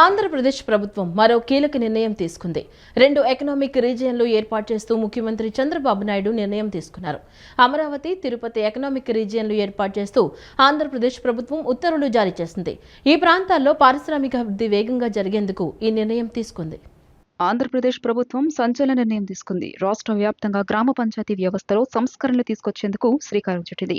ఆంధ్రప్రదేశ్ ప్రభుత్వం మరో కీలక నిర్ణయం తీసుకుంది. 2 ఎకనామిక్ రీజియన్లు ఏర్పాటు చేస్తూ ముఖ్యమంత్రి చంద్రబాబు నాయుడు నిర్ణయం తీసుకున్నారు. అమరావతి, తిరుపతి ఎకనామిక్ రీజియన్లు ఏర్పాటు చేస్తూ ఆంధ్రప్రదేశ్ ప్రభుత్వం ఉత్తర్వులు జారీ చేసింది. ఈ ప్రాంతాల్లో పారిశ్రామిక అభివృద్ధి వేగంగా జరిగేందుకు ఈ నిర్ణయం తీసుకుంది. ఆంధ్రప్రదేశ్ ప్రభుత్వం సంచలన నిర్ణయం తీసుకుంది. రాష్ట్ర వ్యాప్తంగా గ్రామ పంచాయతీ వ్యవస్థలో సంస్కరణలు తీసుకొచ్చేందుకు శ్రీకారం చుట్టింది.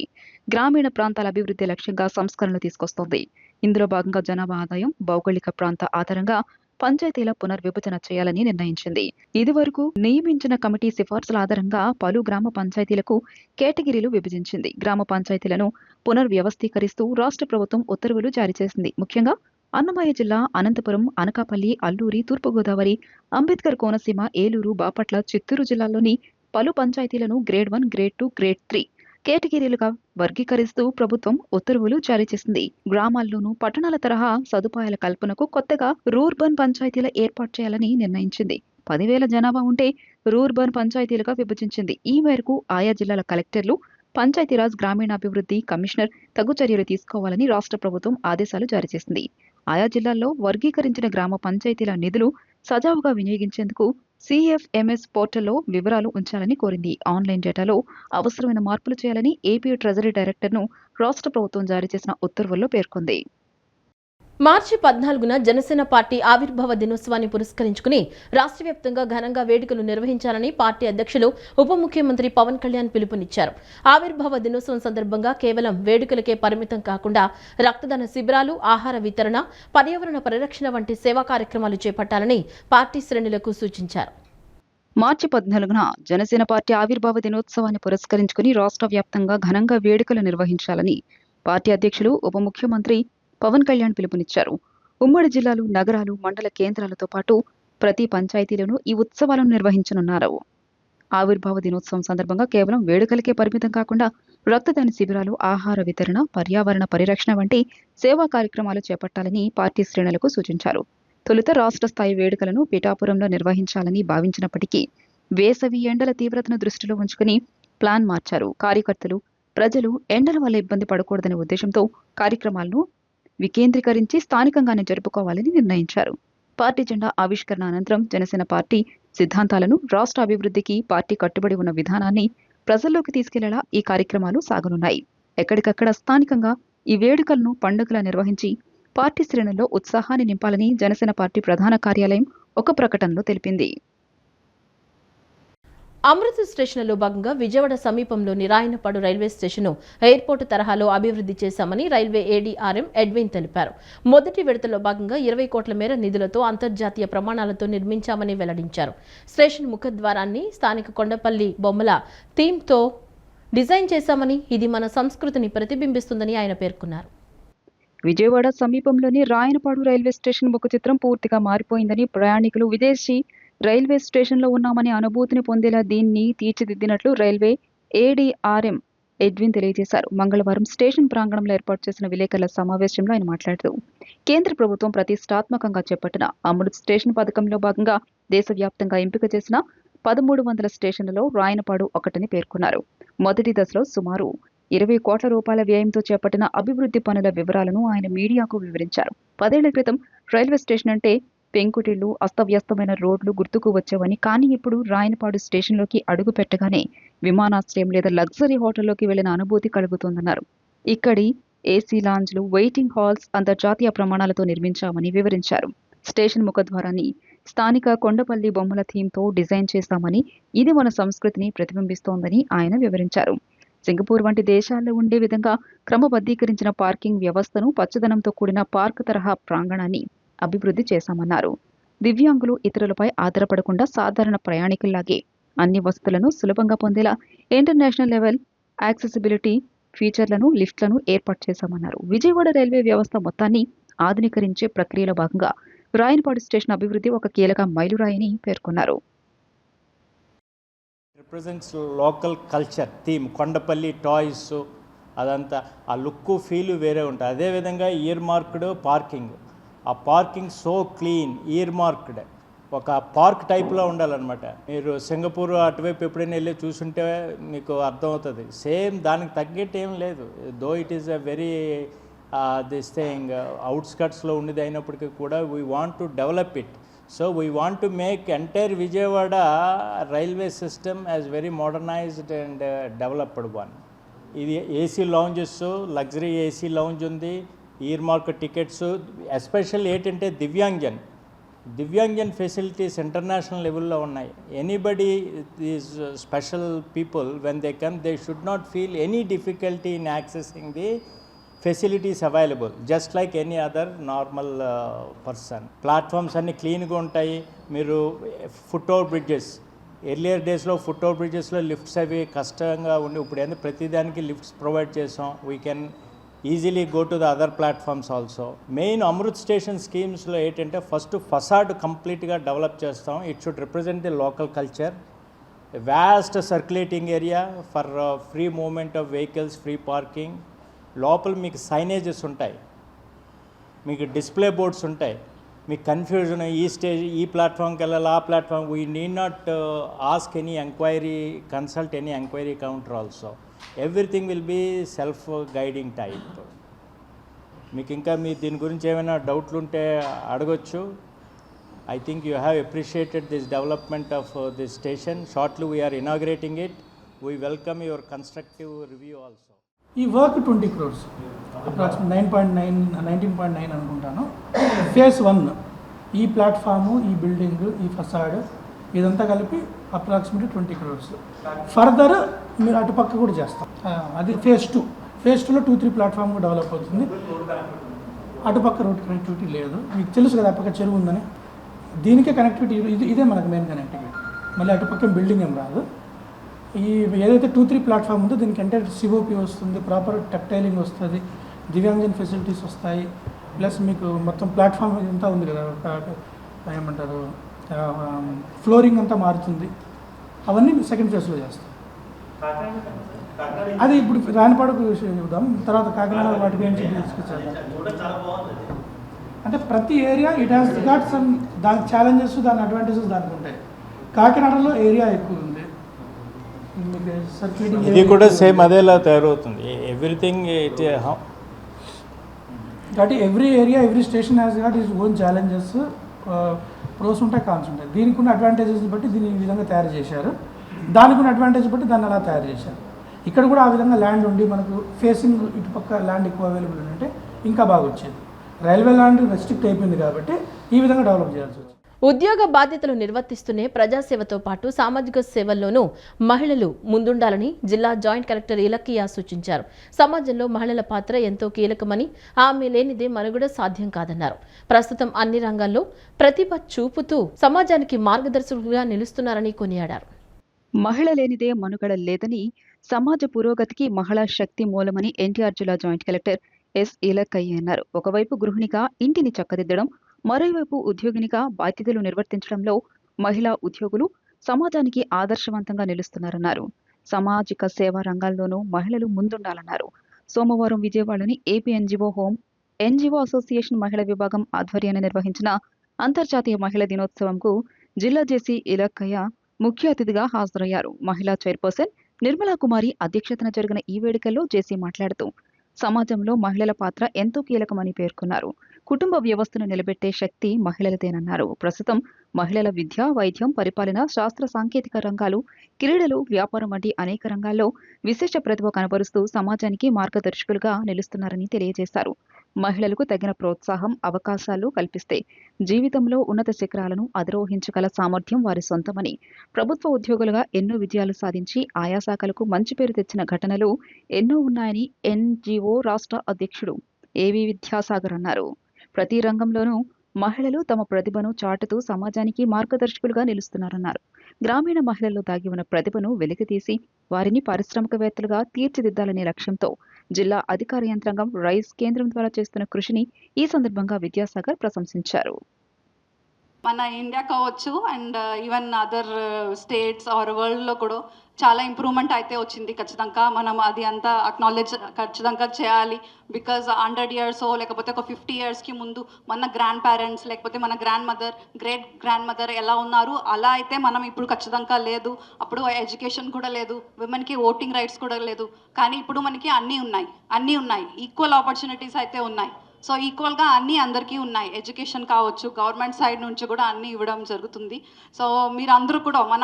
గ్రామీణ ప్రాంతాల అభివృద్ధి లక్ష్యంగా సంస్కరణలు తీసుకొస్తోంది. ఇందులో భాగంగా జనాభా ఆదాయం, భౌగోళిక ప్రాంత ఆధారంగా పంచాయతీల పునర్విభజన చేయాలని నిర్ణయించింది. ఇదివరకు నియమించిన కమిటీ సిఫార్సుల ఆధారంగా పలు గ్రామ పంచాయతీలకు కేటగిరీలు విభజించింది. గ్రామ పంచాయతీలను పునర్వ్యవస్థీకరిస్తూ రాష్ట్ర ప్రభుత్వం ఉత్తర్వులు జారీ చేసింది. ముఖ్యంగా అన్నమయ్య జిల్లా, అనంతపురం, అనకాపల్లి, అల్లూరి, తూర్పుగోదావరి, అంబేద్కర్ కోనసీమ, ఏలూరు, బాపట్ల, చిత్తూరు జిల్లాల్లోని పలు పంచాయతీలను గ్రేడ్ 1, గ్రేడ్ 2, గ్రేడ్ 3 కేటగిరీలుగా వర్గీకరిస్తూ ప్రభుత్వం ఉత్తర్వులు జారీ చేసింది. గ్రామాల్లోనూ పట్టణాల తరహా సదుపాయాల కల్పనకు కొత్తగా రూర్బన్ పంచాయతీల ఏర్పాటు చేయాలని నిర్ణయించింది. 10,000 జనాభా ఉంటే రూర్బన్ పంచాయతీలుగా విభజించింది. ఈ మేరకు ఆయా జిల్లాల కలెక్టర్లు, పంచాయతీరాజ్ గ్రామీణాభివృద్ధి కమిషనర్ తగు చర్యలు తీసుకోవాలని రాష్ట్ర ప్రభుత్వం ఆదేశాలు జారీ చేసింది. ఆయా జిల్లాల్లో వర్గీకరించిన గ్రామ పంచాయతీల నిధులు సజావుగా వినియోగించేందుకు CFMS పోర్టల్లో వివరాలు ఉంచాలని కోరింది. ఆన్లైన్ డేటాలో అవసరమైన మార్పులు చేయాలని ఏపీ ట్రెజరీ డైరెక్టర్ను రాష్ట్ర ప్రభుత్వం జారీ చేసిన ఉత్తర్వుల్లో పేర్కొంది. మార్చి 14న జనసేన పార్టీ ఆవిర్భావ దినోత్సవాన్ని పురస్కరించుకుని రాష్ట్ర వ్యాప్తంగా ఘనంగా వేడుకలు నిర్వహించాలని పార్టీ అధ్యక్షులు, ఉప ముఖ్యమంత్రి పవన్ కళ్యాణ్ పిలుపునిచ్చారు. ఆవిర్భావ దినోత్సవం సందర్భంగా కేవలం వేడుకలకే పరిమితం కాకుండా రక్తదాన శిబిరాలు, ఆహార వితరణ, పర్యావరణ పరిరక్షణ వంటి సేవా కార్యక్రమాలు చేపట్టాలని పార్టీ శ్రేణులకు సూచించారు. మార్చి 14న జనసేన పార్టీ ఆవిర్భావ దినోత్సవాన్ని పురస్కరించుకుని రాష్ట్ర వ్యాప్తంగా ఘనంగా వేడుకలు నిర్వహించాలని పార్టీ అధ్యక్షులు, ఉప ముఖ్యమంత్రి పవన్ కళ్యాణ్ పిలుపునిచ్చారు. ఉమ్మడి జిల్లాలు, నగరాలు, మండల కేంద్రాలతో పాటు ప్రతి పంచాయతీలోనూ ఈ ఉత్సవాలను నిర్వహించనున్నారు. ఆవిర్భావ దినోత్సవం సందర్భంగా కేవలం వేడుకలకే పరిమితం కాకుండా రక్తదాన శిబిరాలు, ఆహార వితరణ, పర్యావరణ పరిరక్షణ వంటి సేవా కార్యక్రమాలు చేపట్టాలని పార్టీ శ్రేణులకు సూచించారు. తొలుత రాష్ట్ర స్థాయి వేడుకలను పిఠాపురంలో నిర్వహించాలని భావించినప్పటికీ వేసవి ఎండల తీవ్రతను దృష్టిలో ఉంచుకుని ప్లాన్ మార్చారు. కార్యకర్తలు, ప్రజలు ఎండల వల్ల ఇబ్బంది పడకూడదనే ఉద్దేశంతో కార్యక్రమాలను వికేంద్రీకరించి స్థానికంగానే జరుపుకోవాలని నిర్ణయించారు. పార్టీ జెండా ఆవిష్కరణ అనంతరం జనసేన పార్టీ సిద్ధాంతాలను, రాష్ట్ర అభివృద్ధికి పార్టీ కట్టుబడి ఉన్న విధానాన్ని ప్రజల్లోకి తీసుకెళ్లేలా ఈ కార్యక్రమాలు సాగనున్నాయి. ఎక్కడికక్కడ స్థానికంగా ఈ వేడుకలను పండుగలా నిర్వహించి పార్టీ శ్రేణుల్లో ఉత్సాహాన్ని నింపాలని జనసేన పార్టీ ప్రధాన కార్యాలయం ఒక ప్రకటనలో తెలిపింది. అమృత స్టేషన్లో భాగంగా విజయవాడ సమీపంలోని రాయనపాడు రైల్వే స్టేషన్ను ఎయిర్పోర్టు తరహాలో అభివృద్ధి చేశామని రైల్వే ADRM ఎడ్విన్ తెలిపారు. మొదటి విడతలో భాగంగా 20 కోట్ల మేర నిధులతో అంతర్జాతీయ ప్రమాణాలతో నిర్మించామని వెల్లడించారు. స్టేషన్ ముఖద్వారాన్ని స్థానిక కొండపల్లి బొమ్మల థీమ్తో డిజైన్ చేశామని, ఇది మన సంస్కృతిని ప్రతిబింబిస్తుందని ఆయన పేర్కొన్నారు. విజయవాడ సమీపంలోని రాయనపాడు రైల్వే స్టేషన్ ముఖ చిత్రం పూర్తిగా మారిపోయిందని, ప్రయాణికులు విదేశీ రైల్వే స్టేషన్లో ఉన్నామనే అనుభూతిని పొందేలా దీన్ని తీర్చిదిద్దినట్లు రైల్వే ADRM ఎడ్విన్ తెలియజేశారు. మంగళవారం స్టేషన్ ప్రాంగణంలో ఏర్పాటు చేసిన విలేకరుల సమావేశంలో ఆయన మాట్లాడుతూ, కేంద్ర ప్రభుత్వం ప్రతిష్టాత్మకంగా చేపట్టిన అమృత్ స్టేషన్ పథకంలో భాగంగా దేశవ్యాప్తంగా ఎంపిక చేసిన 1300 స్టేషన్లలో రాయనపాడు ఒకటని పేర్కొన్నారు. మొదటి దశలో సుమారు 20 కోట్ల రూపాయల వ్యయంతో చేపట్టిన అభివృద్ధి పనుల వివరాలను ఆయన మీడియాకు వివరించారు. 10 ఏళ్ల క్రితం రైల్వే స్టేషన్ అంటే పెంకుటిళ్లు, అస్తవ్యస్తమైన రోడ్లు గుర్తుకు వచ్చేవని, కానీ ఇప్పుడు రాయనపాడు స్టేషన్లోకి అడుగు పెట్టగానే విమానాశ్రయం లేదా లగ్జరీ హోటల్లోకి వెళ్లిన అనుభూతి కలుగుతోందన్నారు. ఇక్కడి AC లాంజ్లు, వెయిటింగ్ హాల్స్ అంతర్జాతీయ ప్రమాణాలతో నిర్మించామని వివరించారు. స్టేషన్ ముఖద్వారాన్ని స్థానిక కొండపల్లి బొమ్మల థీమ్తో డిజైన్ చేశామని, ఇది మన సంస్కృతిని ప్రతిబింబిస్తోందని ఆయన వివరించారు. సింగపూర్ వంటి దేశాల్లో ఉండే విధంగా క్రమబద్ధీకరించిన పార్కింగ్ వ్యవస్థను, పచ్చదనంతో కూడిన పార్క్ తరహా ప్రాంగణాన్ని అభివృద్ధి చేశామన్నారు. దివ్యాంగులు ఇతరులపై ఆధారపడకుండా సాధారణ ప్రయాణికుల్లాగే అన్ని వసతులను సులభంగా పొందేలా ఇంటర్నేషనల్ లెవెల్ యాక్సెసిబిలిటీ ఫీచర్లను, లిఫ్ట్లను ఏర్పాటు చేశామన్నారు. విజయవాడ రైల్వే వ్యవస్థ మొత్తాన్ని ఆధునీకరించే ప్రక్రియలో భాగంగా రాయనపాడు స్టేషన్ అభివృద్ధి ఒక కీలక మైలురాయని పేర్కొన్నారు. Represents local culture theme, Kondapalli toys, అదంతా ఆ లుక్ ఫీల్ వేరే ఉంటుంది. అదేవిధంగా ఇయర్ మార్క్డ్ పార్కింగ్, ఆ parking so clean, year marked, ఒక పార్క్ టైప్లో ఉండాలన్నమాట. మీరు సింగపూర్ అటువైపు ఎప్పుడైనా వెళ్ళి చూసుంటే మీకు అర్థమవుతుంది. సేమ్ దానికి తగ్గట్టు ఏం లేదు. Though it is a very this thing అవుట్స్కట్స్లో ఉండేది అయినప్పటికీ కూడా we want to develop it. So we want to make entire Vijayawada railway system as very modernized and developed one. ఇది AC lounges, luxury AC lounge ఉంది, earmark tickets, special ఏంటంటే divyangjan facilities international లెవెల్లో ఉన్నాయి. Anybody these special people when they come they should not feel any difficulty in accessing the facilities available just like any other normal person. Platforms అన్నీ క్లీన్గా ఉంటాయి. మీరు foot over bridges, earlier డేస్లో foot over బ్రిడ్జెస్లో lifts అవి కష్టంగా ఉండి ఇప్పుడు ఏంటంటే ప్రతిదానికి లిఫ్ట్స్ ప్రొవైడ్ చేసాం. We can easily go to the other platforms also. Main Amrit station స్కీమ్స్లో ఏంటంటే ఫస్ట్ ఫసాడ్ కంప్లీట్గా డెవలప్ చేస్తాం. It should represent the local culture. Vast circulating area for free movement of vehicles, free parking. లోపల మీకు signages ఉంటాయి, మీకు display boards ఉంటాయి. మీకు కన్ఫ్యూజన్ ఈ స్టేజ్ ఈ ప్లాట్ఫామ్కి వెళ్ళాలి ఆ platform, we need not ask any enquiry, consult any enquiry counter also. Everything will be self guiding type. మీకు ఇంకా మీ దీని గురించి ఏమైనా డౌట్లు ఉంటే అడగొచ్చు. I think you have appreciated this development of this station. Shortly we are inaugurating it. We welcome your constructive review also. ఈ work 20 crores, approximate 19.9 అనుకుంటాను. ఫేజ్ 1 ఈ ప్లాట్ఫాము, ఈ బిల్డింగ్, ఈ ఫసాడ్ ఇదంతా కలిపి అప్రాక్సిమేట్లీ 20 crores. ఫర్దర్ మీరు అటుపక్క కూడా చేస్తాం. అది ఫేజ్ 2. ఫేజ్ 2లో 2-3 ప్లాట్ఫామ్ కూడా డెవలప్ అవుతుంది. అటుపక్క రోడ్ కనెక్టివిటీ లేదు, మీకు తెలుసు కదా అటుపక్క చెరువు ఉందని. దీనికే కనెక్టివిటీ ఇదే మనకు మెయిన్ కనెక్టివిటీ. మళ్ళీ అటుపక్క బిల్డింగ్ ఏం రాదు. ఈ ఏదైతే 2-3 ప్లాట్ఫామ్ ఉందో దీనికి అంటే సిఓపి వస్తుంది, ప్రాపర్ టెక్టైలింగ్ వస్తుంది, దివ్యాంగజన్ ఫెసిలిటీస్ వస్తాయి. ప్లస్ మీకు మొత్తం ప్లాట్ఫామ్ అంతా ఉంది కదా, ఏమంటారు ఫ్లోరింగ్ అంతా మారుతుంది. అవన్నీ సెకండ్ ఫేజ్లో చేస్తాం. అది ఇప్పుడు రానిపాడుకు చూద్దాం, తర్వాత కాకినాడ వాటి గురించి డిస్కస్ చేద్దాం. అంటే ప్రతి area it has got some దాని ఛాలెంజెస్, దాని అడ్వాంటేజెస్ దానికి ఉంటాయి. కాకినాడలో ఏరియా ఎక్కువ ఉంది, ఇది కూడా సేమ్ అదేలా తయారవుతుంది. ఎవ్రీథింగ్ కాబట్టి every area, every station has got is own challenges. Pros ఉంటాయి, కాన్స్ ఉంటాయి. దీనికి ఉన్న అడ్వాంటేజెస్ బట్టి దీన్ని ఈ విధంగా తయారు చేశారు, దానికి ఉన్న అడ్వాంటేజ్ బట్టి దాన్ని అలా తయారు చేశారు. ఇక్కడ కూడా ఆ విధంగా ల్యాండ్ ఉండి మనకు ఫేసింగ్ ఇటుపక్క ల్యాండ్ ఎక్కువ అవైలబుల్ ఉంటే ఇంకా బాగా వచ్చేది. రైల్వే ల్యాండ్ రెస్ట్రిక్ట్ అయిపోయింది కాబట్టి ఈ విధంగా డెవలప్ చేయాల్సి వచ్చింది. ఉద్యోగ బాధ్యతలు నిర్వర్తిస్తూనే ప్రజాసేవతో పాటు సామాజిక సేవల్లోనూ మహిళలు ముందుండాలని జిల్లా జాయింట్ కలెక్టర్ ఇలక్కియా సూచించారు. సమాజంలో మహిళల పాత్ర ఎంతో కీలకమని, ఆమె లేనిదే మనుగడ సాధ్యం కాదన్నారు. ప్రస్తుతం అన్ని రంగాల్లో ప్రతిభ చూపుతూ సమాజానికి మార్గదర్శకులుగా నిలుస్తున్నారని కొనియాడారు. మహిళ లేనిదే మనుగడ లేదని, సమాజ పురోగతికి మహిళా శక్తి మూలమని ఎన్టీఆర్ జిల్లా జాయింట్ కలెక్టర్ ఎస్ ఇలక్కయ్య అన్నారు. ఒకవైపు గృహిణిగా ఇంటిని చక్కదిద్దడం, మరోవైపు ఉద్యోగినిగా బాధ్యతలు నిర్వర్తించడంలో మహిళా ఉద్యోగులు సమాజానికి ఆదర్శవంతంగా నిలుస్తున్నారన్నారు. సామాజిక సేవా రంగాల్లోనూ మహిళలు ముందుండాలన్నారు. సోమవారం విజయవాడలోని ఏపీ ఎన్జిఓ అసోసియేషన్ మహిళా విభాగం ఆధ్వర్యాన్ని నిర్వహించిన అంతర్జాతీయ మహిళా దినోత్సవంకు జిల్లా జేసీ ఇలక్కయ్య ముఖ్య అతిథిగా హాజరయ్యారు. మహిళా చైర్పర్సన్ నిర్మలా కుమారి అధ్యక్షతన జరిగిన ఈ వేడుకల్లో జేసీ మాట్లాడుతూ సమాజంలో మహిళల పాత్ర ఎంతో కీలకమని పేర్కొన్నారు. కుటుంబ వ్యవస్థను నిలబెట్టే శక్తి మహిళలదేనన్నారు. ప్రస్తుతం మహిళల విద్య, వైద్యం, పరిపాలన, శాస్త్ర సాంకేతిక రంగాలు, క్రీడలు, వ్యాపారం వంటి అనేక రంగాల్లో విశేష ప్రతిభ కనబరుస్తూ సమాజానికి మార్గదర్శకులుగా నిలుస్తున్నారని తెలియజేశారు. మహిళలకు తగిన ప్రోత్సాహం, అవకాశాలు కల్పిస్తే జీవితంలో ఉన్నత శిఖరాలను అధిరోహించగల సామర్థ్యం వారి సొంతమని, ప్రభుత్వ ఉద్యోగులుగా ఎన్నో విజయాలు సాధించి ఆయా శాఖలకు మంచి పేరు తెచ్చిన ఘటనలు ఎన్నో ఉన్నాయని ఎన్జిఓ రాష్ట్ర అధ్యక్షుడు ఏవి విద్యాసాగర్ అన్నారు. ప్రతి రంగంలోనూ మహిళలు తమ ప్రతిభను చాటుతూ సమాజానికి మార్గదర్శకులుగా నిలుస్తున్నారన్నారు. గ్రామీణ మహిళల్లో దాగి ఉన్న ప్రతిభను వెలికితీసి వారిని పారిశ్రామికవేత్తలుగా తీర్చిదిద్దాలనే లక్ష్యంతో జిల్లా అధికార యంత్రాంగం రైస్ కేంద్రం ద్వారా చేస్తున్న కృషిని ఈ సందర్భంగా విద్యాసాగర్ ప్రశంసించారు. మన ఇండియా కావచ్చు and even other states or వరల్డ్లో కూడా చాలా ఇంప్రూవ్మెంట్ అయితే వచ్చింది. ఖచ్చితంగా మనం అది అంతా అక్నాలెడ్జ్ ఖచ్చితంగా చేయాలి. బికాజ్ 100 ఇయర్స్ లేకపోతే ఒక 50 ఇయర్స్కి ముందు మన గ్రాండ్ పేరెంట్స్ లేకపోతే మన grand mother, great grand mother ఎలా ఉన్నారు, అలా అయితే మనం ఇప్పుడు ఖచ్చితంగా లేదు. అప్పుడు ఎడ్యుకేషన్ కూడా లేదు, విమెన్కి ఓటింగ్ రైట్స్ కూడా లేదు. కానీ ఇప్పుడు మనకి అన్నీ ఉన్నాయి, ఈక్వల్ ఆపర్చునిటీస్ అయితే ఉన్నాయి. సో ఈక్వల్గా అన్నీ అందరికీ ఉన్నాయి. ఎడ్యుకేషన్ కావచ్చు, గవర్నమెంట్ సైడ్ నుంచి కూడా అన్నీ ఇవ్వడం జరుగుతుంది. సో మన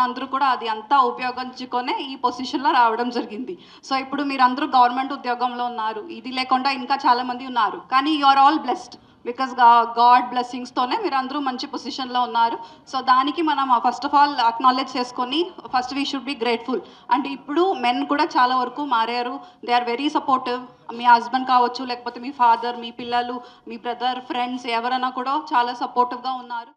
అందరూ కూడా అది అంతా ఉపయోగించుకొనే ఈ పొజిషన్లో రావడం జరిగింది. సో ఇప్పుడు మీరందరూ గవర్నమెంట్ ఉద్యోగంలో ఉన్నారు, ఇది లేకుండా ఇంకా చాలామంది ఉన్నారు. కానీ you are all blessed because God బ్లెస్సింగ్స్తోనే మీరు అందరూ మంచి పొజిషన్లో ఉన్నారు. సో దానికి మనం ఫస్ట్ ఆఫ్ ఆల్ అక్నాలెడ్జ్ చేసుకొని first we should be grateful. And ఇప్పుడు మెన్ కూడా చాలా వరకు మారారు. They are very supportive. మీ హస్బెండ్ కావచ్చు, లేకపోతే మీ ఫాదర్, మీ పిల్లలు, మీ బ్రదర్, ఫ్రెండ్స్ ఎవరైనా కూడా చాలా సపోర్టివ్గా ఉన్నారు.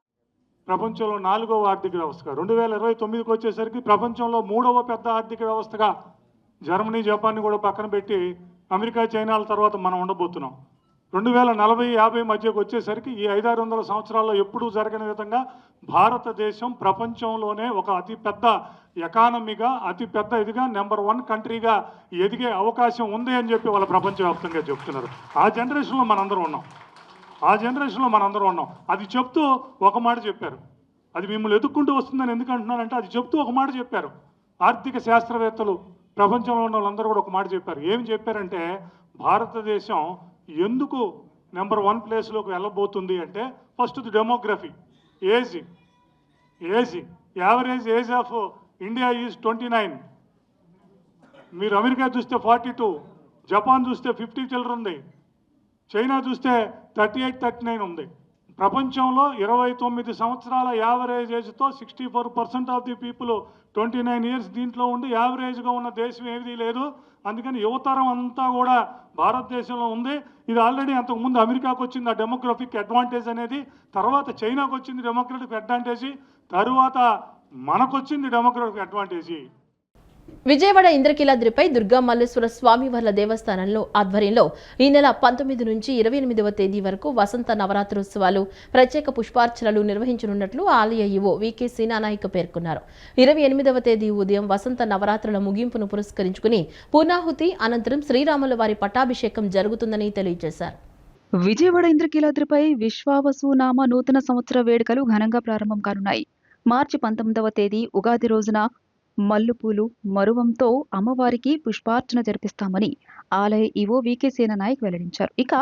ప్రపంచంలో 4వ ఆర్థిక వ్యవస్థగా 2029కి వచ్చేసరికి ప్రపంచంలో 3వ పెద్ద ఆర్థిక వ్యవస్థగా జర్మనీ, జపాన్ని కూడా పక్కన పెట్టి అమెరికా, చైనాల తర్వాత మనం ఉండబోతున్నాం. 2040-50 మధ్యకు వచ్చేసరికి ఈ 500-600 సంవత్సరాల్లో ఎప్పుడూ జరగని విధంగా భారతదేశం ప్రపంచంలోనే ఒక అతిపెద్ద ఎకానమీగా, అతిపెద్ద ఇదిగా నెంబర్ 1 కంట్రీగా ఎదిగే అవకాశం ఉంది అని చెప్పి వాళ్ళ ప్రపంచవ్యాప్తంగా చెప్తున్నారు. ఆ జనరేషన్లో మనందరం ఉన్నాం. అది చెప్తూ ఒక మాట చెప్పారు. అది మిమ్మల్ని ఎదుక్కుంటూ వస్తుందని ఎందుకు అంటున్నానంటే, అది చెప్తూ ఒక మాట చెప్పారు. ఆర్థిక శాస్త్రవేత్తలు ప్రపంచంలో ఉన్న వాళ్ళందరూ కూడా ఒక మాట చెప్పారు. ఏం చెప్పారంటే, భారతదేశం ఎందుకు నెంబర్ 1 ప్లేస్లోకి వెళ్ళబోతుంది అంటే, first demography, age. Average age of India is 29. మీరు అమెరికా చూస్తే 42, జపాన్ చూస్తే 50 చిల్లర ఉంది, చైనా చూస్తే 38-39 ఉంది. ప్రపంచంలో 29 సంవత్సరాల యావరేజ్ ఏజ్తో 64% ఆఫ్ ది పీపుల్ 29 ఇయర్స్ దీంట్లో ఉండి యావరేజ్గా ఉన్న దేశం ఏది లేదు. అందుకని యువతరం అంతా కూడా భారతదేశంలో ఉంది. ఇది ఆల్రెడీ అంతకుముందు అమెరికాకు వచ్చింది ఆ డెమోగ్రఫిక్ అడ్వాంటేజ్ అనేది, తర్వాత చైనాకు వచ్చింది డెమోగ్రఫిక్ అడ్వాంటేజీ, తరువాత మనకొచ్చింది డెమోగ్రఫిక్ అడ్వాంటేజీ. విజయవాడ ఇంద్రకీలాద్రిపై దుర్గా మల్లేశ్వర స్వామివార్ల దేవస్థానంలో ఆధ్వర్యంలో ఈ నెల 19 నుంచి 28వ తేదీ వరకు వసంత నవరాత్రోత్సవాలు, ప్రత్యేక పుష్పార్చనలు నిర్వహించనున్నట్లు ఆలయ ఈవో వికే సీనానాయక్ పేర్కొన్నారు. 28వ తేదీ ఉదయం వసంత నవరాత్రుల ముగింపును పురస్కరించుకుని పూర్ణాహుతి అనంతరం శ్రీరాముల వారి పట్టాభిషేకం జరుగుతుందని తెలియజేశారు. విజయవాడ ఇంద్రకీలాద్రిపై విశ్వావసునామ నూతన సంవత్సర వేడుకలు ఘనంగా ప్రారంభం కానున్నాయి. మార్చి 19వ తేదీ ఉగాది రోజున మల్లుపూలు, మరువంతో అమ్మవారికి పుష్పార్చన జరిపిస్తామని ఆలయ ఈవో వికే సేననాయక్ వెల్లడించారు. ఇక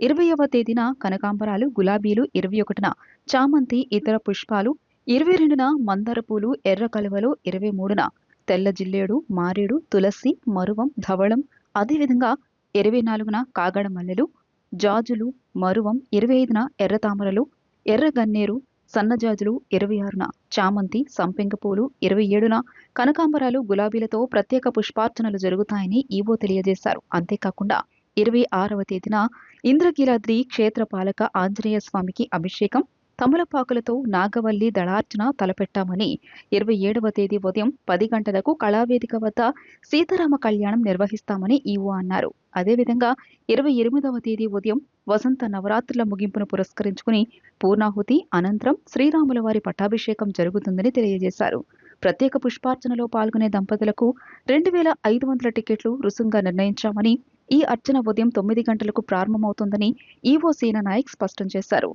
20వ తేదీన కనకాంబరాలు, గులాబీలు, 21న చామంతి, ఇతర పుష్పాలు, 22న మందార పూలు, ఎర్ర కలువలు, 23న తెల్ల జిల్లేడు, మారేడు, తులసి, మరువం, ధవళం, అదేవిధంగా 24న కాగడ మల్లెలు, జాజులు, మరువం, 25న ఎర్ర తామరలు, ఎర్ర గన్నేరు, సన్నజాజులు, 26న చామంతి, సంపెంగ పూలు, 27న కనకాంబరాలు, గులాబీలతో ప్రత్యేక పుష్పార్చనలు జరుగుతాయని ఈవో తెలియజేశారు. అంతేకాకుండా 26వ తేదీన ఇంద్రకీలాద్రి క్షేత్రపాలక ఆంజనేయ స్వామికి అభిషేకం, తమలపాకులతో నాగవల్లి దళార్చన తలపెట్టామని, 27వ తేదీ ఉదయం 10 గంటలకు కళావేదిక వద్ద సీతారామ కళ్యాణం నిర్వహిస్తామని ఈవో అన్నారు. అదేవిధంగా 28వ తేదీ ఉదయం వసంత నవరాత్రుల ముగింపును పురస్కరించుకుని పూర్ణాహుతి అనంతరం శ్రీరాముల వారి పట్టాభిషేకం జరుగుతుందని తెలియజేశారు. ప్రత్యేక పుష్పార్చనలో పాల్గొనే దంపతులకు 2500 టికెట్లు రుసుంగా నిర్ణయించామని, ఈ అర్చన ఉదయం 9 గంటలకు ప్రారంభమవుతుందని ఈవో సీనానాయక్ స్పష్టం చేశారు.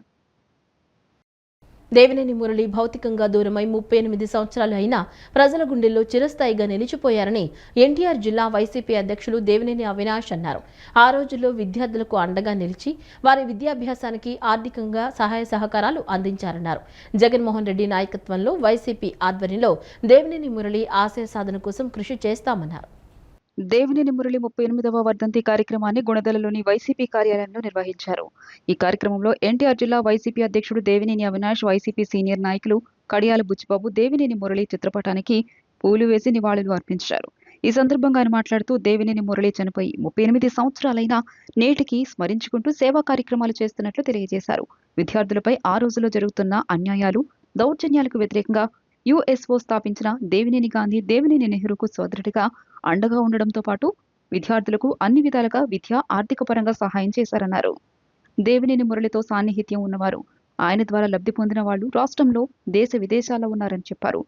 దేవినేని మురళి భౌతికంగా దూరమై 38 సంవత్సరాలు అయినా ప్రజల గుండెల్లో చిరస్థాయిగా నిలిచిపోయారని ఎన్టీఆర్ జిల్లా వైసీపీ అధ్యక్షులు దేవినేని అవినాష్ అన్నారు. ఆ రోజుల్లో విద్యార్థులకు అండగా నిలిచి వారి విద్యాభ్యాసానికి ఆర్థికంగా సహాయ సహకారాలు అందించారన్నారు. జగన్మోహన్ రెడ్డి నాయకత్వంలో వైసీపీ ఆధ్వర్యంలో దేవినేని మురళి ఆశయ సాధన కోసం కృషి చేస్తామన్నారు. దేవినేని మురళి 38వ వర్ధంతి కార్యక్రమాన్ని గుణదలలోని వైసీపీ కార్యాలయంలో నిర్వహించారు. ఈ కార్యక్రమంలో ఎన్టీఆర్ జిల్లా వైసీపీ అధ్యక్షుడు దేవినేని అవినాష్, వైసీపీ సీనియర్ నాయకులు కడియాల బుచ్చిబాబు దేవినేని మురళి చిత్రపటానికి పూలు వేసి నివాళులు అర్పించారు. ఈ సందర్భంగా ఆయన మాట్లాడుతూ దేవినేని మురళి చనిపోయి 38 సంవత్సరాలైనా నేటికి స్మరించుకుంటూ సేవా కార్యక్రమాలు చేస్తున్నట్లు తెలియజేశారు. విద్యార్థులపై ఆ రోజుల్లో జరుగుతున్న అన్యాయాలు, దౌర్జన్యాలకు వ్యతిరేకంగా యుఎస్ఓ స్థాపించిన దేవినేని గాంధీ దేవినేని నెహ్రూకు సోదరుడిగా అండగా ఉండడంతో పాటు విద్యార్థులకు అన్ని విధాలుగా విద్య, ఆర్థిక పరంగా సహాయం చేశారన్నారు. దేవినేని మురళితో సాన్నిహిత్యం ఉన్నవారు, ఆయన ద్వారా లబ్ధి పొందిన వాళ్ళు రాష్ట్రంలో దేశ విదేశాల్లో ఉన్నారని చెప్పారు.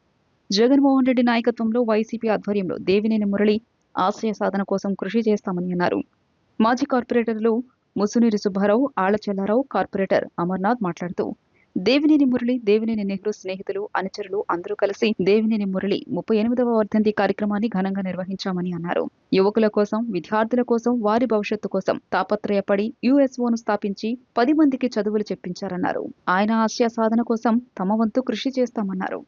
జగన్మోహన్ రెడ్డి నాయకత్వంలో వైసీపీ ఆధ్వర్యంలో దేవినేని మురళి ఆశయ సాధన కోసం కృషి చేస్తామని అన్నారు. మాజీ కార్పొరేటర్లు ముసునూరి సుబ్బారావు, ఆళ్ల చెల్లారావు, కార్పొరేటర్ అమర్నాథ్ మాట్లాడుతూ దేవినేని మురళి, దేవినేని నెహ్రూ స్నేహితులు, అనుచరులు అందరూ కలిసి దేవినేని మురళి 38వ వర్ధంతి కార్యక్రమాన్ని ఘనంగా నిర్వహించామని అన్నారు. యువకుల కోసం, విద్యార్థుల కోసం, వారి భవిష్యత్తు కోసం తాపత్రయపడి యుఎస్ఓను స్థాపించి 10 మందికి చదువులు చెప్పించారన్నారు. ఆయన ఆశయ సాధన కోసం తమ వంతు కృషి చేస్తామన్నారు.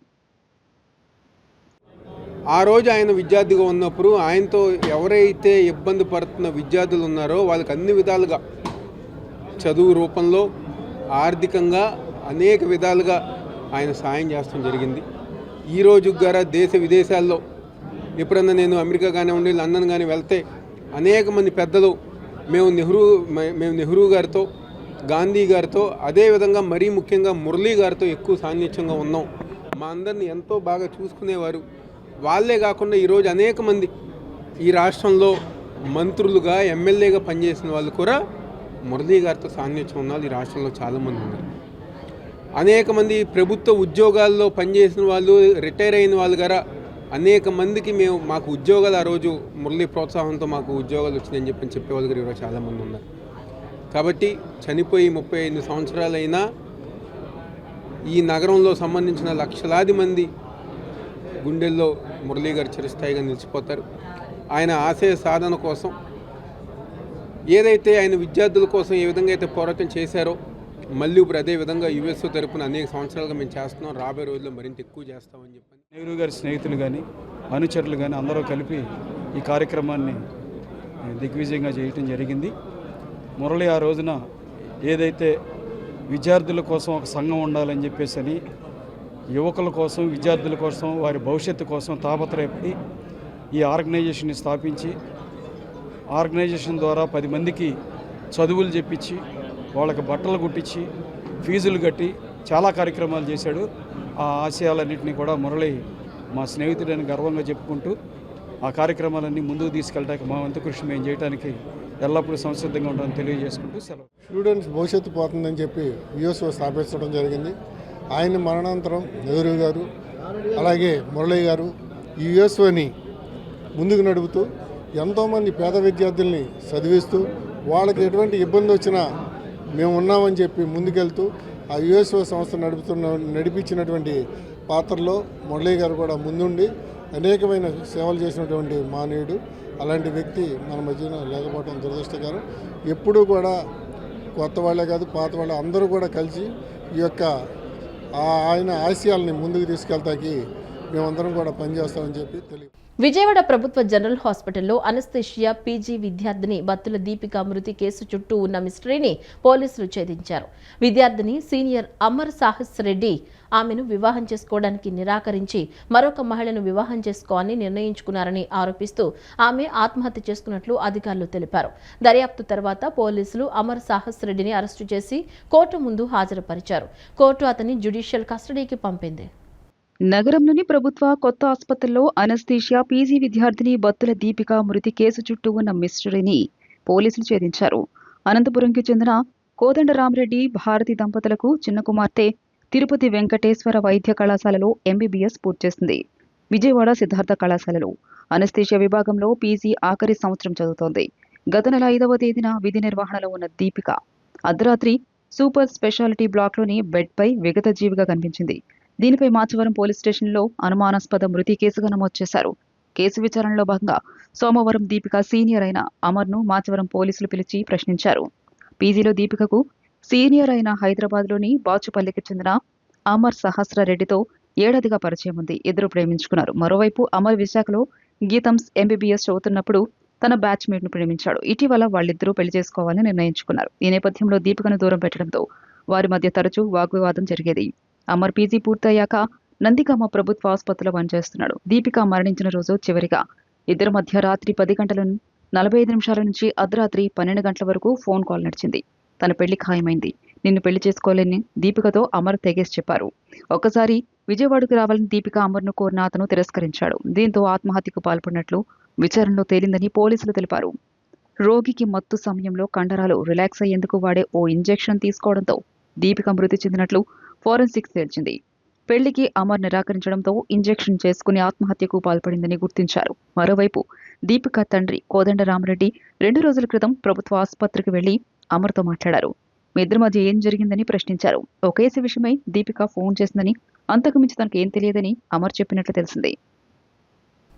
ఆ రోజు ఆయన విద్యార్థిగా ఉన్నప్పుడు ఆయనతో ఎవరైతే ఇబ్బంది పడుతున్న విద్యార్థులు ఉన్నారో వాళ్ళకి అన్ని విధాలుగా చదువు రూపంలో, ఆర్థికంగా అనేక విధాలుగా ఆయన సాయం చేస్తడం జరిగింది. ఈరోజు గారా దేశ విదేశాల్లో ఎప్పుడన్నా నేను అమెరికా కానివ్వండి, లండన్ కానీ వెళ్తే అనేక మంది పెద్దలు మేము నెహ్రూ గారితో, గాంధీ గారితో, అదేవిధంగా మరీ ముఖ్యంగా మురళీ గారితో ఎక్కువ సాన్నిధ్యంగా ఉన్నాం. మా అందరిని ఎంతో బాగా చూసుకునేవారు. వాళ్ళే కాకుండా ఈరోజు అనేక మంది ఈ రాష్ట్రంలో మంత్రులుగా, ఎమ్మెల్యేగా పనిచేసిన వాళ్ళు కూడా మురళీ గారితో సాన్నిధ్యం ఉన్న వాళ్ళు ఈ రాష్ట్రంలో చాలామంది ఉన్నారు. అనేక మంది ప్రభుత్వ ఉద్యోగాల్లో పనిచేసిన వాళ్ళు, రిటైర్ అయిన వాళ్ళు గారా అనేక మందికి మాకు ఉద్యోగాలు ఆ రోజు మురళీ ప్రోత్సాహంతో మాకు ఉద్యోగాలు వచ్చినాయని చెప్పేవాళ్ళు గారు ఈరోజు చాలామంది ఉన్నారు. కాబట్టి చనిపోయి 35 సంవత్సరాలైనా ఈ నగరంలో సంబంధించిన లక్షలాది మంది గుండెల్లో మురళీ గారు చిరస్థాయిగా నిలిచిపోతారు. ఆయన ఆశయ సాధన కోసం ఏదైతే ఆయన విద్యార్థుల కోసం ఏ విధంగా అయితే పోరాటం చేశారో మళ్ళీ ఇప్పుడు అదే విధంగా యుఎస్ఓ తరపున అనేక సంవత్సరాలుగా మేము చేస్తున్నాం. రాబోయే రోజుల్లో మరింత ఎక్కువ చేస్తామని చెప్పని నెహ్రూ గారి స్నేహితులు కానీ, అనుచరులు కానీ అందరూ కలిపి ఈ కార్యక్రమాన్ని దిగ్విజయంగా చేయటం జరిగింది. మురళి ఆ రోజున ఏదైతే విద్యార్థుల కోసం ఒక సంఘం ఉండాలని చెప్పేసి యువకుల కోసం, విద్యార్థుల కోసం, వారి భవిష్యత్తు కోసం తాపత్రయపడి ఈ ఆర్గనైజేషన్ని స్థాపించి ఆర్గనైజేషన్ ద్వారా 10 మందికి చదువులు చెప్పించి, వాళ్ళకి బట్టలు కుట్టించి, ఫీజులు కట్టి చాలా కార్యక్రమాలు చేశాడు. ఆ ఆశయాలన్నింటినీ కూడా మురళి మా స్నేహితుడని గర్వంగా చెప్పుకుంటూ ఆ కార్యక్రమాలన్నీ ముందుకు తీసుకెళ్ళడానికి మా వంతు కృషి మేము చేయడానికి ఎల్లప్పుడూ సంసిద్ధంగా ఉంటామని తెలియజేసుకుంటూ సెలవు. స్టూడెంట్స్ భవిష్యత్తు పోతుందని చెప్పి యుఎస్ఓ స్థాపించడం జరిగింది. ఆయన మరణానంతరం నెహ్రూ గారు, అలాగే మురళి గారు ఈ యుఎస్ఓని ముందుకు నడుపుతూ ఎంతోమంది పేద విద్యార్థుల్ని చదివిస్తూ వాళ్ళకి ఎటువంటి ఇబ్బంది వచ్చినా మేము ఉన్నామని చెప్పి ముందుకెళ్తూ ఆ యుఎస్ఓ సంస్థ నడిపించినటువంటి పాత్రలో మురళి గారు కూడా ముందుండి అనేకమైన సేవలు చేసినటువంటి మానవుడు. అలాంటి వ్యక్తి మన మధ్యన లేకపోవడం దురదృష్టకరం. ఎప్పుడూ కూడా కొత్త వాళ్ళే కాదు, పాత వాళ్ళే అందరూ కూడా కలిసి ఈ యొక్క ఆయన ఆశయాల్ని ముందుకు తీసుకెళ్తాకి మేమందరం కూడా పనిచేస్తామని చెప్పి తెలియదు. విజయవాడ ప్రభుత్వ జనరల్ హాస్పిటల్లో అనస్థీషియా పీజీ విద్యార్థిని బత్తుల దీపిక మృతి కేసు చుట్టూ ఉన్న మిస్టరీని పోలీసులు ఛేదించారు. విద్యార్థిని సీనియర్ అమర్ సాహస్ రెడ్డి ఆమెను వివాహం చేసుకోవడానికి నిరాకరించి మరొక మహిళను వివాహం చేసుకోవాలని నిర్ణయించుకున్నారని ఆరోపిస్తూ ఆమె ఆత్మహత్య చేసుకున్నట్లు అధికారులు తెలిపారు. దర్యాప్తు తర్వాత పోలీసులు అమర్ సాహస్ రెడ్డిని అరెస్టు చేసి కోర్టు ముందు హాజరుపరిచారు. కోర్టు అతన్ని జ్యుడిషియల్ కస్టడీకి పంపింది. నగరంలోని ప్రభుత్వ కొత్త ఆసుపత్రిలో అనస్థీషియా పీజీ విద్యార్థిని బత్తుల దీపిక మృతి కేసు చుట్టూ ఉన్న మిస్టరీని పోలీసులు ఛేదించారు. అనంతపురంకి చెందిన కోదండరామరెడ్డి భారతి దంపతులకు చిన్న కుమార్తె తిరుపతి వెంకటేశ్వర వైద్య కళాశాలలో ఎంబీబీఎస్ పూర్తి చేసింది. విజయవాడ సిద్ధార్థ కళాశాలలో అనస్థీషియా విభాగంలో పీజీ ఆఖరి సంవత్సరం చదువుతోంది. గత నెల 5వ తేదీన విధి నిర్వహణలో ఉన్న దీపిక అర్ధరాత్రి సూపర్ స్పెషాలిటీ బ్లాక్లోని బెడ్పై విగతజీవిగా కనిపించింది. దీనిపై మాచవరం పోలీస్ స్టేషన్లో అనుమానాస్పద మృతి కేసుగా నమోదు చేశారు. కేసు విచారణలో భాగంగా సోమవారం దీపిక సీనియర్ అయిన అమర్ను మాచవరం పోలీసులు పిలిచి ప్రశ్నించారు. పీజీలో దీపికకు సీనియర్ అయిన హైదరాబాద్లోని బాచుపల్లికి చెందిన అమర్ సహస్రారెడ్డితో ఏడాదిగా పరిచయం ఉంది. ఇద్దరు ప్రేమించుకున్నారు. మరోవైపు అమర్ విశాఖలో గీతంస్ ఎంబీబీఎస్ చదువుతున్నప్పుడు తన బ్యాచ్ మేట్ను ప్రేమించాడు. ఇటీవల వాళ్ళిద్దరూ పెళ్లి చేసుకోవాలని నిర్ణయించుకున్నారు. ఈ నేపథ్యంలో దీపికను దూరం పెట్టడంతో వారి మధ్య తరచూ వాగ్వివాదం జరిగేది. అమర్ పీజీ పూర్తయ్యాక నందిగామ ప్రభుత్వ ఆసుపత్రిలో పనిచేస్తున్నాడు. దీపిక మరణించిన రోజు చివరిగా ఇద్దరి మధ్య రాత్రి 10 గంటల 45 నిమిషాల నుంచి అర్ధరాత్రి 12 గంటల వరకు ఫోన్ కాల్ నడిచింది. తన పెళ్లి ఖాయమైంది, నిన్ను పెళ్లి చేసుకోలేని దీపికతో అమర్ తెగేసి చెప్పారు. ఒక్కసారి విజయవాడకు రావాలని దీపిక అమర్ను కోరిన అతను తిరస్కరించాడు. దీంతో ఆత్మహత్యకు పాల్పడినట్లు విచారణలో తేలిందని పోలీసులు తెలిపారు. రోగికి మత్తు సమయంలో కండరాలు రిలాక్స్ అయ్యేందుకు వాడే ఓ ఇంజెక్షన్ తీసుకోవడంతో దీపిక మృతి చెందినట్లు ఫోరెన్సిక్స్ తేల్చింది. పెళ్లికి అమర్ నిరాకరించడంతో ఇంజెక్షన్ చేసుకుని ఆత్మహత్యకు పాల్పడిందని గుర్తించారు. మరోవైపు దీపిక తండ్రి కోదండరామరెడ్డి 2 రోజుల క్రితం ప్రభుత్వ ఆసుపత్రికి వెళ్లి అమర్తో మాట్లాడారు. మీ ఇద్దరి మధ్య ఏం జరిగిందని ప్రశ్నించారు. ఒక కేసు విషయమై దీపిక ఫోన్ చేసిందని, అంతకు మించి తనకు ఏం తెలియదని అమర్ చెప్పినట్లు తెలిసింది.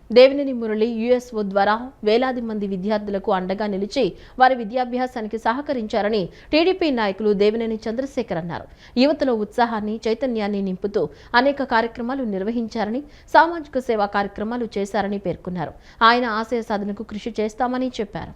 దేవినేని మురళి యుఎస్ఓ ద్వారా వేలాది మంది విద్యార్థులకు అండగా నిలిచి వారి విద్యాభ్యాసానికి సహకరించారని టీడీపీ నాయకులు దేవినేని చంద్రశేఖర్ అన్నారు. యువతలో ఉత్సాహాన్ని, చైతన్యాన్ని నింపుతూ అనేక కార్యక్రమాలు నిర్వహించారని, సామాజిక సేవా కార్యక్రమాలు చేశారని పేర్కొన్నారు. ఆయన ఆశయ సాధనకు కృషి చేస్తామని చెప్పారు.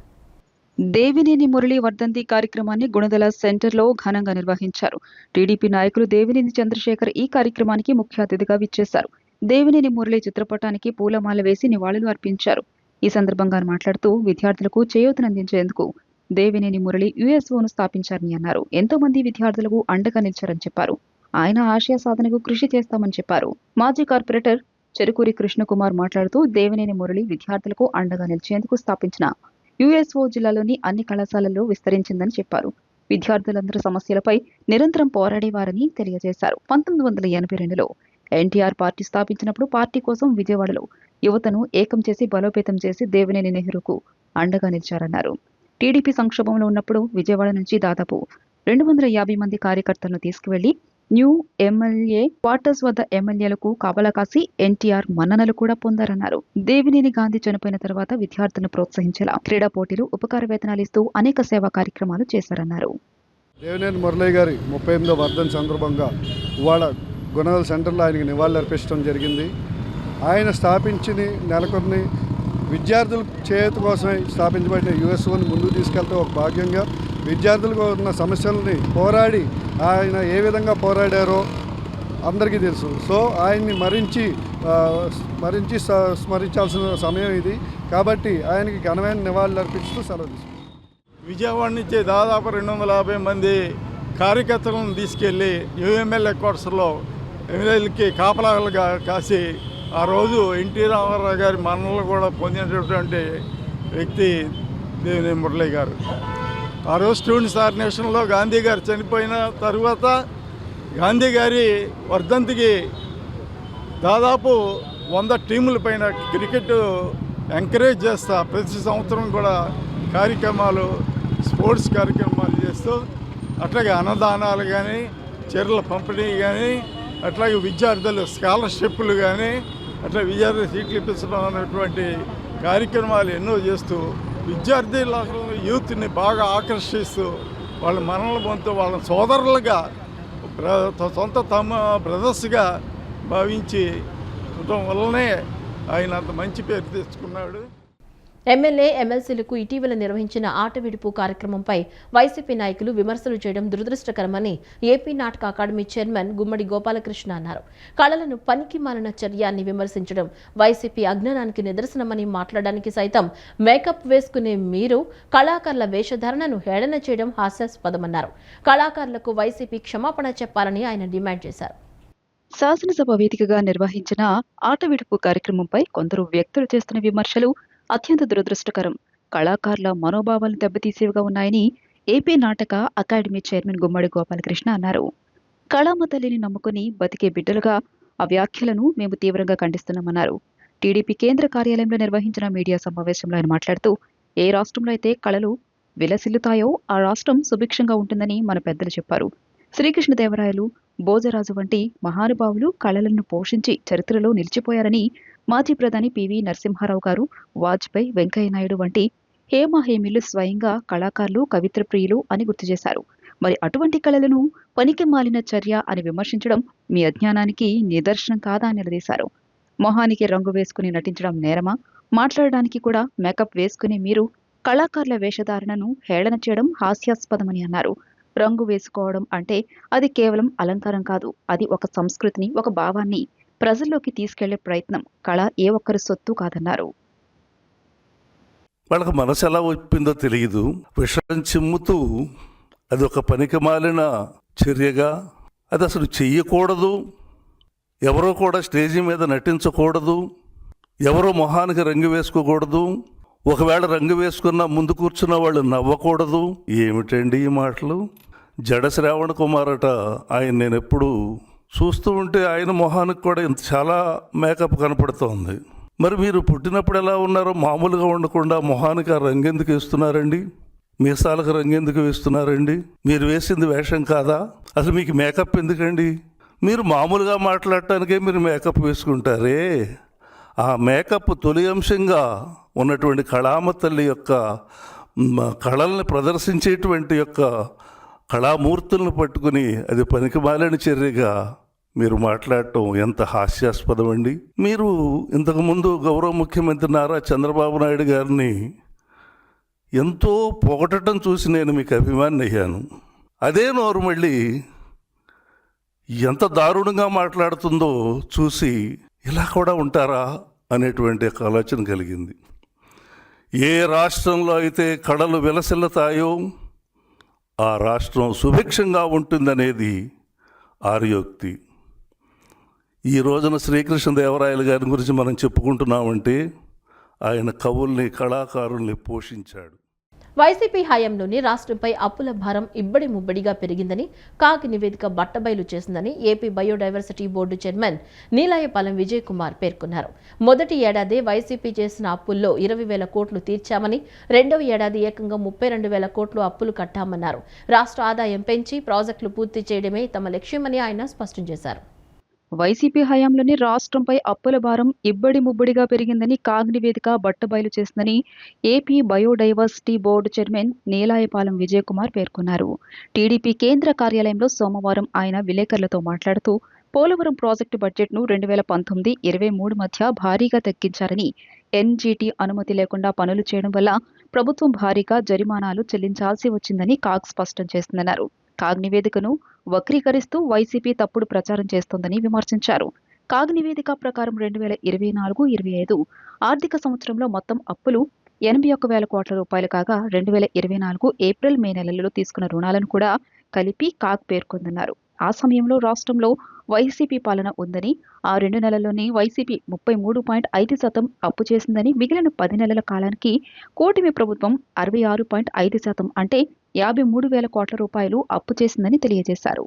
దేవినేని మురళి వర్ధంతి కార్యక్రమాన్ని గుణదల సెంటర్లో ఘనంగా నిర్వహించారు. టీడీపీ నాయకులు దేవినేని చంద్రశేఖర్ ఈ కార్యక్రమానికి ముఖ్య అతిథిగా విచ్చేశారు. దేవినేని మురళి చిత్రపటానికి పూలమాల వేసి నివాళులు అర్పించారు. ఈ సందర్భంగా మాట్లాడుతూ విద్యార్థులకు చేయూతనందించేందుకు దేవినేని మురళి యుఎస్ఓను స్థాపించారని అన్నారు. ఎంతో మంది విద్యార్థులకు అండగా నిలిచారని చెప్పారు. ఆయన ఆశయ సాధనకు కృషి చేస్తామని చెప్పారు. మాజీ కార్పొరేటర్ చెరుకూరి కృష్ణకుమార్ మాట్లాడుతూ దేవినేని మురళి విద్యార్థులకు అండగా నిలిచేందుకు స్థాపించిన యుఎస్ఓ జిల్లాలోని అన్ని కళాశాలల్లో విస్తరించిందని చెప్పారు. విద్యార్థులందరి సమస్యలపై నిరంతరం పోరాడేవారని తెలియజేశారు. 1982లో ఎన్టీఆర్ పార్టీ స్థాపించినప్పుడు పార్టీ కోసం విజయవాడలో యువతను ఏకం చేసి బలోపేతం చేసి దేవినేని నెహ్రూకు అండగా నిలిచారన్నారు. టీడీపీ సంక్షోభంలో ఉన్నప్పుడు విజయవాడ నుంచి దాదాపు 250 మంది కార్యకర్తలను తీసుకువెళ్లి న్యూ ఎమ్మెల్యే క్వార్టర్స్ వద్ద ఎమ్మెల్యేలకు కాపలా కాసి ఎన్టీఆర్ మన్ననలు కూడా పొందారన్నారు. దేవినేని గాంధీ చనిపోయిన తర్వాత విద్యార్థులను ప్రోత్సహించేలా క్రీడా పోటీలు, ఉపకార వేతనాలు ఇస్తూ అనేక సేవా కార్యక్రమాలు చేశారన్నారు. దేవినేని మురళి గారి 38వ వర్ధంతి సందర్భంగా ఇవాళ గుణదల సెంటర్లో ఆయనకి నివాళులు అర్పించడం జరిగింది. ఆయన స్థాపించిన నెలకొన్ని విద్యార్థుల చేయూత కోసమే స్థాపించబడిన యుఎస్ఓని ముందుకు తీసుకెళ్తే ఒక భాగ్యంగా విద్యార్థులకు ఉన్న సమస్యలని పోరాడి ఆయన ఏ విధంగా పోరాడారో అందరికీ తెలుసు. సో ఆయన్ని స్మరించాల్సిన సమయం ఇది. కాబట్టి ఆయనకి ఘనమైన నివాళులు అర్పిస్తూ సెలవు తీసుకుంటాం. విజయవాడ నుంచి దాదాపు 250 మంది కార్యకర్తలను తీసుకెళ్ళి యుఎంఎల్ఏ క్వార్టర్స్లో ఎమ్మెల్యేలకి కాపలాలుగా కాసి ఆ రోజు ఎన్టీ రామారావు గారి మన్ననలు కూడా పొందినటువంటి వ్యక్తి దేవినేని మురళి గారు. ఆ రోజు స్టూడెంట్స్ ఆర్గనైజేషన్లో గాంధీ గారు చనిపోయిన తర్వాత గాంధీ గారి వర్ధంతికి దాదాపు 100 టీముల పైన క్రికెట్ ఎంకరేజ్ చేస్తా ప్రతి సంవత్సరం కూడా కార్యక్రమాలు, స్పోర్ట్స్ కార్యక్రమాలు చేస్తూ, అట్లాగే అన్నదానాలు కానీ, చీరల పంపిణీ కానీ, అట్లాగే విద్యార్థులు స్కాలర్షిప్లు కానీ, అట్లా విద్యార్థి సీట్లు ఇప్పించడం అనేటువంటి కార్యక్రమాలు ఎన్నో చేస్తూ విద్యార్థుల యూత్ని బాగా ఆకర్షిస్తూ వాళ్ళ మనల్ని పొందుతూ వాళ్ళ సోదరులుగా సొంత బ్రదర్స్గా భావించి ఉండటం వల్లనే ఆయన అంత మంచి పేరు తెచ్చుకున్నాడు. ఎమ్మెల్యే, ఎమ్మెల్సీలకు ఇటీవల నిర్వహించిన ఆట విడుపు కార్యక్రమంపై వైసీపీ నాయకులు విమర్శలు చేయడం దురదృష్టకరమని ఏపీ నాటక అకాడమీ చైర్మన్ గుమ్మడి గోపాలకృష్ణ అన్నారు. కళలను పనికి మాలిన చర్యాన్ని విమర్శించడం వైసీపీ అజ్ఞానానికి నిదర్శనమని, మాట్లాడడానికి సైతం మేకప్ వేసుకునే మీరు కళాకారుల వేషధారణను హేళన చేయడం హాస్యాస్పదమన్నారు. కళాకారులకు వైసీపీ క్షమాపణ చెప్పాలని ఆయన డిమాండ్ చేశారు. శాసనసభ వేదికగా నిర్వహించిన ఆట విడుపు కార్యక్రమంపై కొందరు వ్యక్తులు చేస్తున్న విమర్శలు అత్యంత దురదృష్టకరం, కళాకారుల మనోభావాలను దెబ్బతీసేవిగా ఉన్నాయని ఏపీ నాటక అకాడమీ చైర్మన్ గుమ్మడి గోపాలకృష్ణ అన్నారు. కళామ తల్లిని నమ్ముకుని బతికే బిడ్డలుగా ఆ వ్యాఖ్యలను మేము తీవ్రంగా ఖండిస్తున్నామన్నారు. టీడీపీ కేంద్ర కార్యాలయంలో నిర్వహించిన మీడియా సమావేశంలో ఆయన మాట్లాడుతూ, ఏ రాష్ట్రంలో అయితే కళలు విలసిల్లుతాయో ఆ రాష్ట్రం సుభిక్షంగా ఉంటుందని మన పెద్దలు చెప్పారు. శ్రీకృష్ణదేవరాయలు, భోజరాజు వంటి మహానుభావులు కళలను పోషించి చరిత్రలో నిలిచిపోయారని మాజీ ప్రధాని పివి నరసింహారావు గారు, వాజ్పేయి, వెంకయ్యనాయుడు వంటి హేమహేమిలు స్వయంగా కళాకారులు, కవిత్ర ప్రియులు అని గుర్తు చేశారు. మరి అటువంటి కళలను పనికి మాలిన చర్య అని విమర్శించడం మీ అజ్ఞానానికి నిదర్శనం కాదా అని నిలదీశారు. మొహానికి రంగు వేసుకుని నటించడం నేరమా? మాట్లాడడానికి కూడా మేకప్ వేసుకునే మీరు కళాకారుల వేషధారణను హేళన చేయడం హాస్యాస్పదమని అన్నారు. రంగు వేసుకోవడం అంటే అది కేవలం అలంకారం కాదు, అది ఒక సంస్కృతిని, ఒక భావాన్ని ప్రజల్లోకి తీసుకెళ్లే ప్రయత్నం. కళ ఏ ఒక్కరి సొత్తు కాదన్నారు. వాళ్ళకి మనసు ఎలా ఒప్పిందో తెలియదు. విషం చిమ్ముతూ అది ఒక పనికి మాలిన చర్యగా, అది అసలు చెయ్యకూడదు, ఎవరో కూడా స్టేజీ మీద నటించకూడదు, ఎవరో మొహానికి రంగు వేసుకోకూడదు, ఒకవేళ రంగు వేసుకున్న ముందు కూర్చున్న వాళ్ళు నవ్వకూడదు. ఏమిటండి ఈ మాటలు? జడ శ్రావణ కుమార్ అట, ఆయన నేను ఎప్పుడు చూస్తూ ఉంటే ఆయన మొహానికి కూడా ఇంత చాలా మేకప్ కనపడుతోంది. మరి మీరు పుట్టినప్పుడు ఎలా ఉన్నారో మామూలుగా ఉండకుండా మొహానికి ఆ రంగెందుకు వేస్తున్నారండి? మీసాలకు రంగెందుకు వేస్తున్నారండి? మీరు వేసింది వేషం కాదా? అసలు మీకు మేకప్ ఎందుకండి? మీరు మామూలుగా మాట్లాడటానికే మీరు మేకప్ వేసుకుంటారే. ఆ మేకప్ తొలి అంశంగా ఉన్నటువంటి కళామ తల్లి యొక్క కళల్ని ప్రదర్శించేటువంటి యొక్క కళామూర్తులను పట్టుకుని అది పనికిమాలిన చర్యగా మీరు మాట్లాడటం ఎంత హాస్యాస్పదం అండి. మీరు ఇంతకుముందు గౌరవ ముఖ్యమంత్రి నారా చంద్రబాబు నాయుడు గారిని ఎంతో పొగటం చూసి నేను మీకు అభిమాని అయ్యాను. అదే నోరు మళ్ళీ ఎంత దారుణంగా మాట్లాడుతుందో చూసి ఇలా కూడా ఉంటారా అనేటువంటి ఒక ఆలోచన కలిగింది. ఏ రాష్ట్రంలో అయితే కళలు విలసిల్లుతాయో ఆ రాష్ట్రం సుభిక్షంగా ఉంటుందనేది ఆర్యోక్తి. ఈ రోజున శ్రీకృష్ణదేవరాయలు గారి గురించి మనం చెప్పుకుంటున్నామంటే ఆయన కవుల్ని కళాకారుల్ని పోషించాడు. వైసీపీ హయాంలోని రాష్ట్రంపై అప్పుల భారం ఇబ్బడి ముబ్బడిగా పెరిగిందని కాగ్ నివేదిక బట్టబయలు చేసిందని AP biodiversity board chairman Neelayapalem Vijay Kumar పేర్కొన్నారు. మొదటి ఏడాది వైసీపీ చేసిన అప్పుల్లో 20,000 కోట్లు తీర్చామని, రెండవ ఏడాది ఏకంగా 32,000 కోట్లు అప్పులు కట్టామన్నారు. రాష్ట్ర ఆదాయం పెంచి ప్రాజెక్టులు పూర్తి చేయడమే తమ లక్ష్యమని ఆయన స్పష్టం చేశారు. వైసీపీ హయాంలోని రాష్ట్రంపై అప్పుల భారం ఇబ్బడి ముబ్బడిగా పెరిగిందని కాగ్ నివేదిక బట్టబయలు చేసిందని AP biodiversity board chairman Neelayapalem Vijay Kumar పేర్కొన్నారు. టీడీపీ కేంద్ర కార్యాలయంలో సోమవారం ఆయన విలేకరులతో మాట్లాడుతూ పోలవరం ప్రాజెక్టు బడ్జెట్ను 2019-23 మధ్య భారీగా తగ్గించారని, ఎన్జీటీ అనుమతి లేకుండా పనులు చేయడం వల్ల ప్రభుత్వం భారీగా జరిమానాలు చెల్లించాల్సి వచ్చిందని కాగ్ స్పష్టం చేసిందన్నారు. కాగ్ నివేదికను వక్రీకరిస్తూ వైసీపీ తప్పుడు ప్రచారం చేస్తోందని విమర్శించారు. కాగ్ నివేదిక ప్రకారం 2024-25 ఆర్థిక సంవత్సరంలో మొత్తం అప్పులు 81,000 కోట్ల రూపాయలు కాగా 2024 ఏప్రిల్-మే నెలలలో తీసుకున్న రుణాలను కూడా కలిపి కాగ్ పేర్కొందన్నారు. ఆ సమయంలో రాష్ట్రంలో వైసీపీ పాలన ఉందని, ఆ 2 నెలల్లోనే వైసీపీ 33.5% అప్పు చేసిందని, మిగిలిన 10 నెలల కాలానికి కూటమి ప్రభుత్వం 66.5% అంటే 53,000 కోట్ల రూపాయలు అప్పు చేసిందని తెలియజేశారు.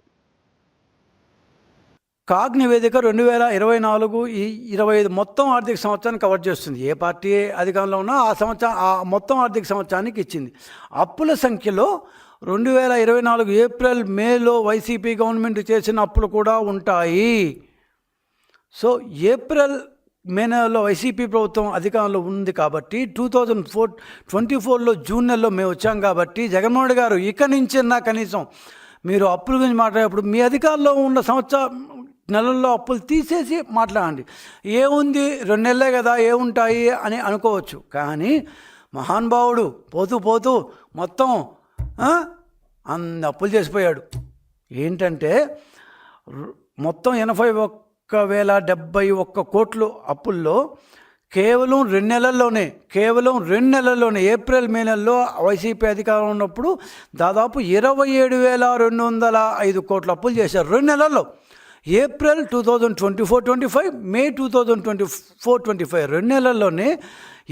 కాగ్ నివేదిక 2024-25 మొత్తం ఆర్థిక సంవత్సరాన్ని కవర్ చేస్తుంది. ఏ పార్టీ అధికారంలో ఉన్నా ఆ మొత్తం ఆర్థిక సంవత్సరానికి ఇచ్చింది. అప్పుల సంఖ్యలో 2024 ఏప్రిల్-మేలో వైసీపీ గవర్నమెంట్ చేసిన అప్పులు కూడా ఉంటాయి. సో ఏప్రిల్-మే నెలలో వైసీపీ ప్రభుత్వం అధికారంలో ఉంది కాబట్టి 2024లో జూన్ నెలలో మేము వచ్చాం కాబట్టి జగన్మోహన్ రెడ్డి గారు ఇక్కడి నుంచి కనీసం మీరు అప్పుల గురించి మాట్లాడేప్పుడు మీ అధికారంలో ఉన్న నెలల్లో అప్పులు తీసేసి మాట్లాడండి. ఏముంది 2 నెలలే కదా ఏముంటాయి అని అనుకోవచ్చు. కానీ మహానుభావుడు పోతూ పోతూ మొత్తం అన్ని అప్పులు చేసిపోయాడు. ఏంటంటే మొత్తం 81,071 కోట్లు అప్పుల్లో కేవలం 2 నెలల్లోనే ఏప్రిల్-మే నెలలో వైసీపీ అధికారం ఉన్నప్పుడు దాదాపు 27,205 కోట్ల అప్పులు చేశారు 2 నెలల్లో. ఏప్రిల్ 2024-25, మే 2024-25 2 నెలల్లోనే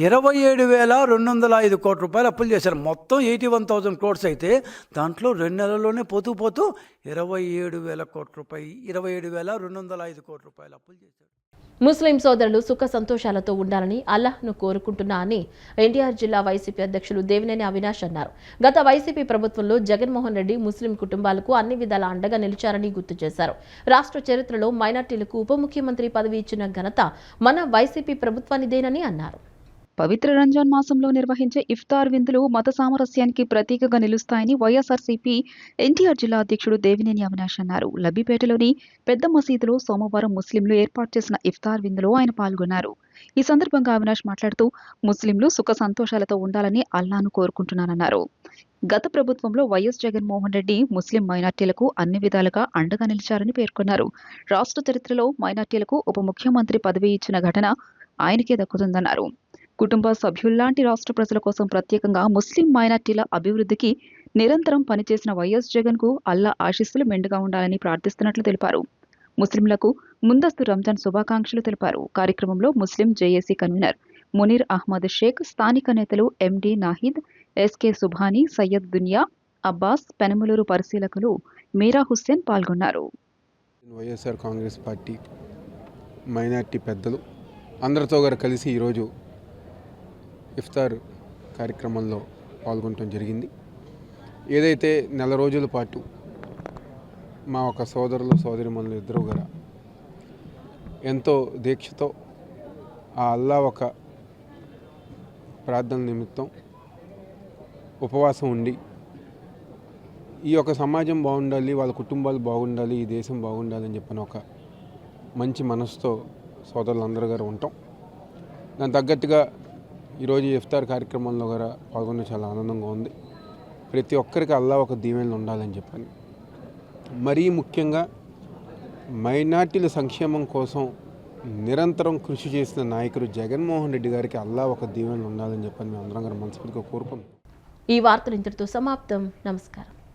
27,205 కోట్ల రూపాయలు అప్పులు చేశారు. మొత్తం 81,000 క్రోడ్స్ అయితే దాంట్లో 2 నెలల్లోనే పోతూ 27,000 కోట్ల రూపాయలు 27,205 కోట్ల రూపాయలు అప్పులు చేశారు. ముస్లిం సోదరులు సుఖ సంతోషాలతో ఉండాలని అల్లాహ్ను కోరుకుంటున్నా అని ఎన్టీఆర్ జిల్లా వైసీపీ అధ్యక్షులు దేవినేని అవినాష్ అన్నారు. గత వైసీపీ ప్రభుత్వంలో జగన్మోహన్ రెడ్డి ముస్లిం కుటుంబాలకు అన్ని విధాల అండగా నిలిచారని గుర్తు చేశారు. రాష్ట్ర చరిత్రలో మైనార్టీలకు ఉప ముఖ్యమంత్రి పదవి ఇచ్చిన ఘనత మన వైసీపీ ప్రభుత్వానిదేనని అన్నారు. పవిత్ర రంజాన్ మాసంలో నిర్వహించే ఇఫ్తార్ విందులు మత సామరస్యానికి ప్రతీకగా నిలుస్తాయని వైఎస్ఆర్సీపీ ఎన్టీఆర్ జిల్లా అధ్యక్షుడు దేవినేని అవినాష్ అన్నారు. లబ్బిపేటలోని పెద్ద మసీదులో సోమవారం ముస్లింలు ఏర్పాటు చేసిన ఇఫ్తార్ విందులో ఆయన పాల్గొన్నారు. ఈ సందర్భంగా అవినాష్ మాట్లాడుతూ ముస్లింలు సుఖ సంతోషాలతో ఉండాలని అల్లాను కోరుకుంటున్నానన్నారు. గత ప్రభుత్వంలో వైఎస్ జగన్మోహన్ రెడ్డి ముస్లిం మైనార్టీలకు అన్ని విధాలుగా అండగా నిలిచారని పేర్కొన్నారు. రాష్ట్ర చరిత్రలో మైనార్టీలకు ఉప ముఖ్యమంత్రి పదవి ఇచ్చిన ఘటన ఆయనకే దక్కుతుందన్నారు. కుటుంబ సభ్యుల్లాంటి రాష్ట్ర ప్రజల కోసం ప్రత్యేకంగా ముస్లిం మైనార్టీల అభివృద్ధికి నిరంతరం పనిచేసిన వైఎస్ జగన్కు అల్లా ఆశీస్సులు మెండుగా ఉండాలని ప్రార్థిస్తున్నట్లు తెలిపారు. ముస్లింలకు ముందస్తు రంజాన్ శుభాకాంక్షలు తెలిపారు. కార్యక్రమంలో ముస్లిం జేఏసీ కన్వీనర్ మునీర్ అహ్మద్ షేక్, స్థానిక నేతలు ఎండి నాహిద్, ఎస్కే సుభానీ, సయ్యద్ దునియా, అబ్బాస్, పెనమలూరు పరిశీలకులు మీరా హుస్సేన్ పాల్గొన్నారు. వైఎస్ఆర్ కాంగ్రెస్ పార్టీ మైనార్టీ పెద్దలు అందరితో గారు కలిసి ఈరోజు ఇఫ్తార్ కార్యక్రమంలో పాల్గొనడం జరిగింది. ఏదైతే నెల రోజుల పాటు మా ఒక సోదరులు సోదరిమణులు ఇద్దరు గారు ఎంతో దీక్షతో ఆ అల్లా ఒక ప్రార్థన నిమిత్తం ఉపవాసం ఉండి ఈ యొక్క సమాజం బాగుండాలి, వాళ్ళ కుటుంబాలు బాగుండాలి, ఈ దేశం బాగుండాలి అని చెప్పిన ఒక మంచి మనసుతో సోదరులందరూ గారు ఉంటాం. దాని తగ్గట్టుగా ఈరోజు ఇఫ్తార్ కార్యక్రమంలో గారు పాల్గొనడం చాలా ఆనందంగా ఉంది. ప్రతి ఒక్కరికి అల్లా ఒక దీవెనలు ఉండాలని చెప్పని, మరీ ముఖ్యంగా మైనార్టీల సంక్షేమం కోసం నిరంతరం కృషి చేసిన నాయకుడు జగన్మోహన్ రెడ్డి గారికి అల్లా ఒక దీవెనలు ఉండాలని చెప్పని మేము అందరం గారు మనస్ఫూర్తిగా కోరుకుంటున్నాం. ఈ వార్తలు ఇంతటితో సమాప్తం. నమస్కారం.